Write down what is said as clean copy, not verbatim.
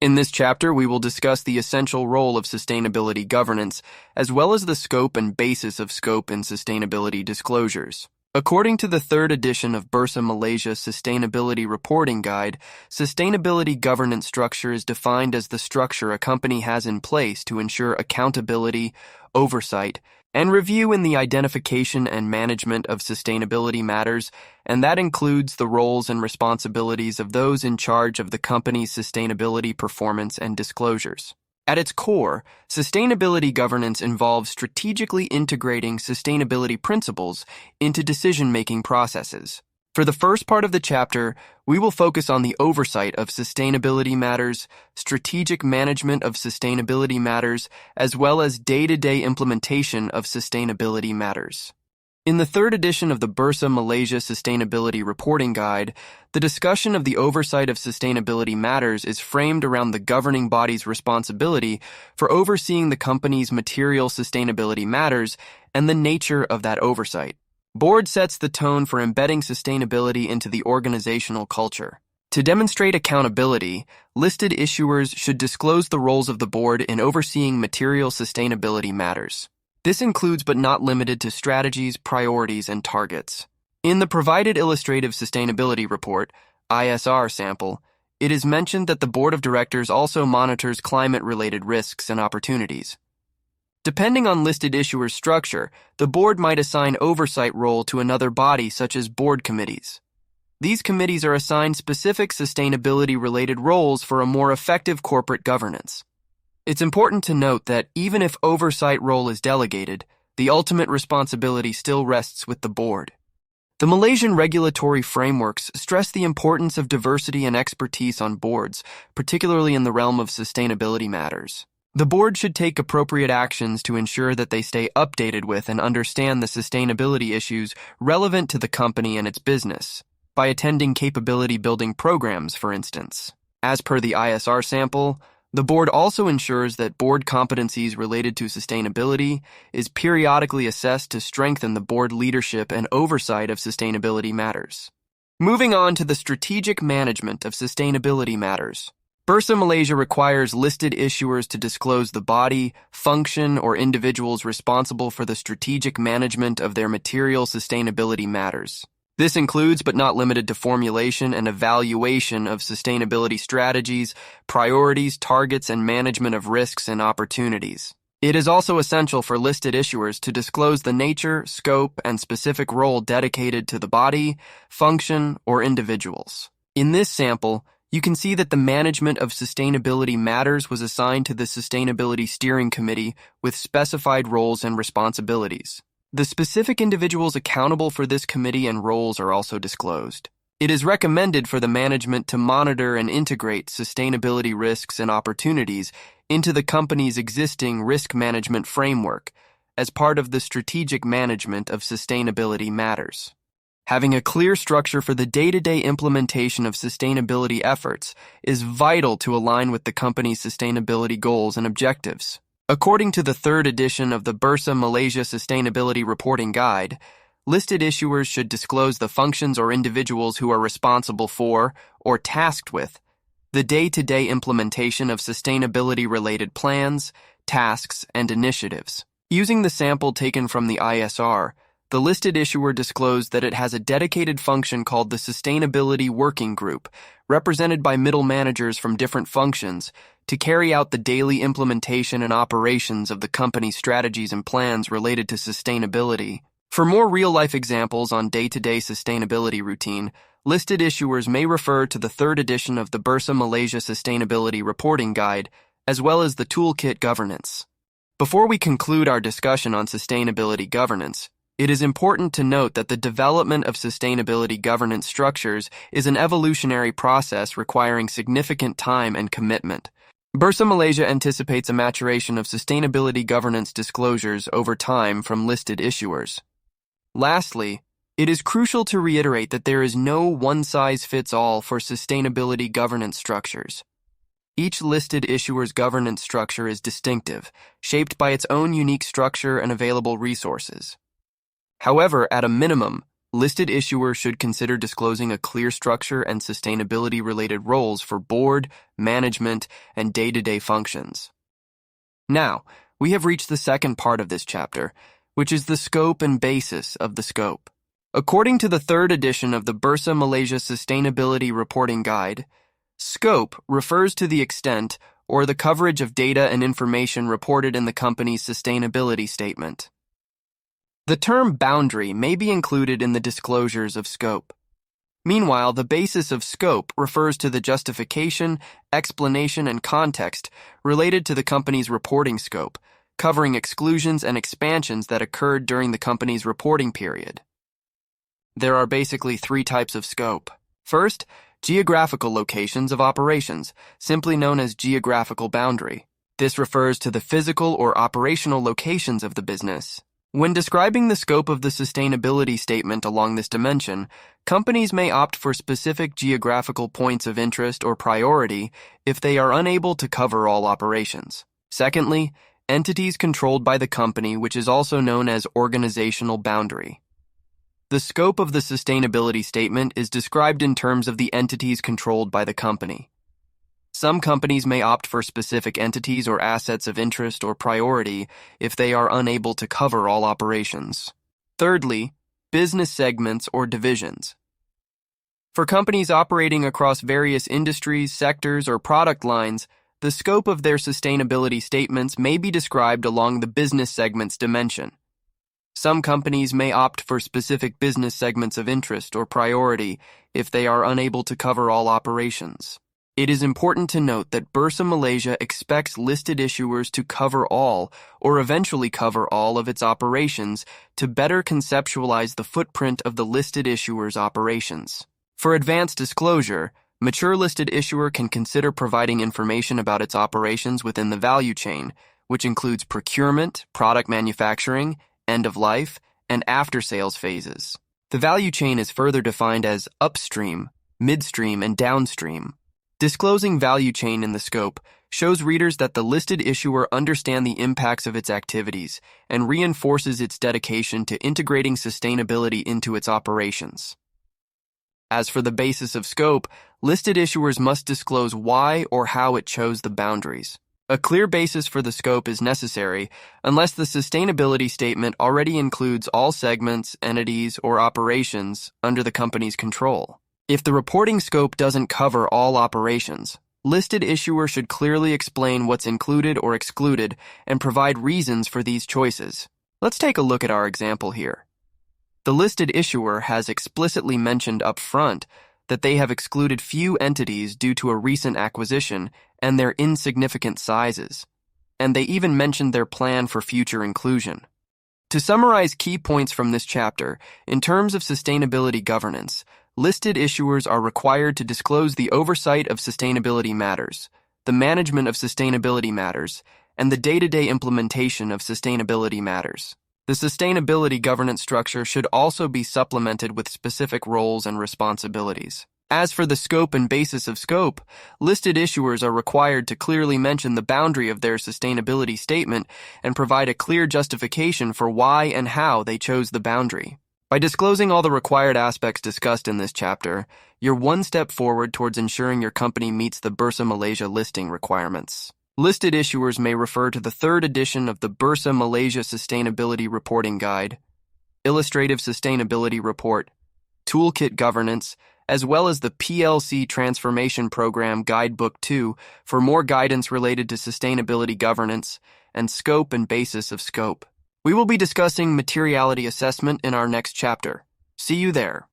In this chapter, we will discuss the essential role of sustainability governance, as well as the scope and basis of scope and sustainability disclosures. According to the third edition of Bursa Malaysia Sustainability Reporting Guide, sustainability governance structure is defined as the structure a company has in place to ensure accountability, oversight, and review in the identification and management of sustainability matters, and that includes the roles and responsibilities of those in charge of the company's sustainability performance and disclosures. At its core, sustainability governance involves strategically integrating sustainability principles into decision-making processes. For the first part of the chapter, we will focus on the oversight of sustainability matters, strategic management of sustainability matters, as well as day-to-day implementation of sustainability matters. In the third edition of the Bursa Malaysia Sustainability Reporting Guide, the discussion of the oversight of sustainability matters is framed around the governing body's responsibility for overseeing the company's material sustainability matters and the nature of that oversight. Board sets the tone for embedding sustainability into the organizational culture. To demonstrate accountability, listed issuers should disclose the roles of the board in overseeing material sustainability matters. This includes but not limited to strategies, priorities, and targets. In the provided illustrative sustainability report, ISR sample, it is mentioned that the board of directors also monitors climate-related risks and opportunities. Depending on listed issuer's structure, the board might assign oversight role to another body such as board committees. These committees are assigned specific sustainability-related roles for a more effective corporate governance. It's important to note that even if oversight role is delegated, the ultimate responsibility still rests with the board. The Malaysian regulatory frameworks stress the importance of diversity and expertise on boards, particularly in the realm of sustainability matters. The board should take appropriate actions to ensure that they stay updated with and understand the sustainability issues relevant to the company and its business, by attending capability-building programs, for instance. As per the ISR sample, the board also ensures that board competencies related to sustainability is periodically assessed to strengthen the board leadership and oversight of sustainability matters. Moving on to the strategic management of sustainability matters. Bursa Malaysia requires listed issuers to disclose the body, function, or individuals responsible for the strategic management of their material sustainability matters. This includes but not limited to formulation and evaluation of sustainability strategies, priorities, targets, and management of risks and opportunities. It is also essential for listed issuers to disclose the nature, scope, and specific role dedicated to the body, function, or individuals. In this sample, you can see that the management of sustainability matters was assigned to the Sustainability Steering Committee with specified roles and responsibilities. The specific individuals accountable for this committee and roles are also disclosed. It is recommended for the management to monitor and integrate sustainability risks and opportunities into the company's existing risk management framework as part of the strategic management of sustainability matters. Having a clear structure for the day-to-day implementation of sustainability efforts is vital to align with the company's sustainability goals and objectives. According to the third edition of the Bursa Malaysia Sustainability Reporting Guide, listed issuers should disclose the functions or individuals who are responsible for, or tasked with, the day-to-day implementation of sustainability-related plans, tasks, and initiatives. Using the sample taken from the ISR, the listed issuer disclosed that it has a dedicated function called the Sustainability Working Group, represented by middle managers from different functions, to carry out the daily implementation and operations of the company's strategies and plans related to sustainability. For more real-life examples on day-to-day sustainability routine, listed issuers may refer to the third edition of the Bursa Malaysia Sustainability Reporting Guide, as well as the Toolkit Governance. Before we conclude our discussion on sustainability governance, it is important to note that the development of sustainability governance structures is an evolutionary process requiring significant time and commitment. Bursa Malaysia anticipates a maturation of sustainability governance disclosures over time from listed issuers. Lastly, it is crucial to reiterate that there is no one-size-fits-all for sustainability governance structures. Each listed issuer's governance structure is distinctive, shaped by its own unique structure and available resources. However, at a minimum, listed issuers should consider disclosing a clear structure and sustainability-related roles for board, management, and day-to-day functions. Now, we have reached the second part of this chapter, which is the scope and basis of the scope. According to the third edition of the Bursa Malaysia Sustainability Reporting Guide, scope refers to the extent or the coverage of data and information reported in the company's sustainability statement. The term boundary may be included in the disclosures of scope. Meanwhile, the basis of scope refers to the justification, explanation, and context related to the company's reporting scope, covering exclusions and expansions that occurred during the company's reporting period. There are basically three types of scope. First, geographical locations of operations, simply known as geographical boundary. This refers to the physical or operational locations of the business. When describing the scope of the sustainability statement along this dimension, companies may opt for specific geographical points of interest or priority if they are unable to cover all operations. Secondly, entities controlled by the company, which is also known as organizational boundary. The scope of the sustainability statement is described in terms of the entities controlled by the company. Some companies may opt for specific entities or assets of interest or priority if they are unable to cover all operations. Thirdly, business segments or divisions. For companies operating across various industries, sectors, or product lines, the scope of their sustainability statements may be described along the business segments dimension. Some companies may opt for specific business segments of interest or priority if they are unable to cover all operations. It is important to note that Bursa Malaysia expects listed issuers to cover all, or eventually cover all of its operations to better conceptualize the footprint of the listed issuer's operations. For advanced disclosure, mature listed issuer can consider providing information about its operations within the value chain, which includes procurement, product manufacturing, end of life, and after-sales phases. The value chain is further defined as upstream, midstream, and downstream. Disclosing value chain in the scope shows readers that the listed issuer understands the impacts of its activities and reinforces its dedication to integrating sustainability into its operations. As for the basis of scope, listed issuers must disclose why or how it chose the boundaries. A clear basis for the scope is necessary unless the sustainability statement already includes all segments, entities, or operations under the company's control. If the reporting scope doesn't cover all operations, listed issuer should clearly explain what's included or excluded and provide reasons for these choices. Let's take a look at our example here. The listed issuer has explicitly mentioned up front that they have excluded few entities due to a recent acquisition and their insignificant sizes, and they even mentioned their plan for future inclusion. To summarize key points from this chapter, in terms of sustainability governance, listed issuers are required to disclose the oversight of sustainability matters, the management of sustainability matters, and the day-to-day implementation of sustainability matters. The sustainability governance structure should also be supplemented with specific roles and responsibilities. As for the scope and basis of scope, listed issuers are required to clearly mention the boundary of their sustainability statement and provide a clear justification for why and how they chose the boundary. By disclosing all the required aspects discussed in this chapter, you're one step forward towards ensuring your company meets the Bursa Malaysia listing requirements. Listed issuers may refer to the third edition of the Bursa Malaysia Sustainability Reporting Guide, Illustrative Sustainability Report, Toolkit Governance, as well as the PLC Transformation Program Guidebook 2 for more guidance related to sustainability governance and scope and basis of scope. We will be discussing materiality assessment in our next chapter. See you there.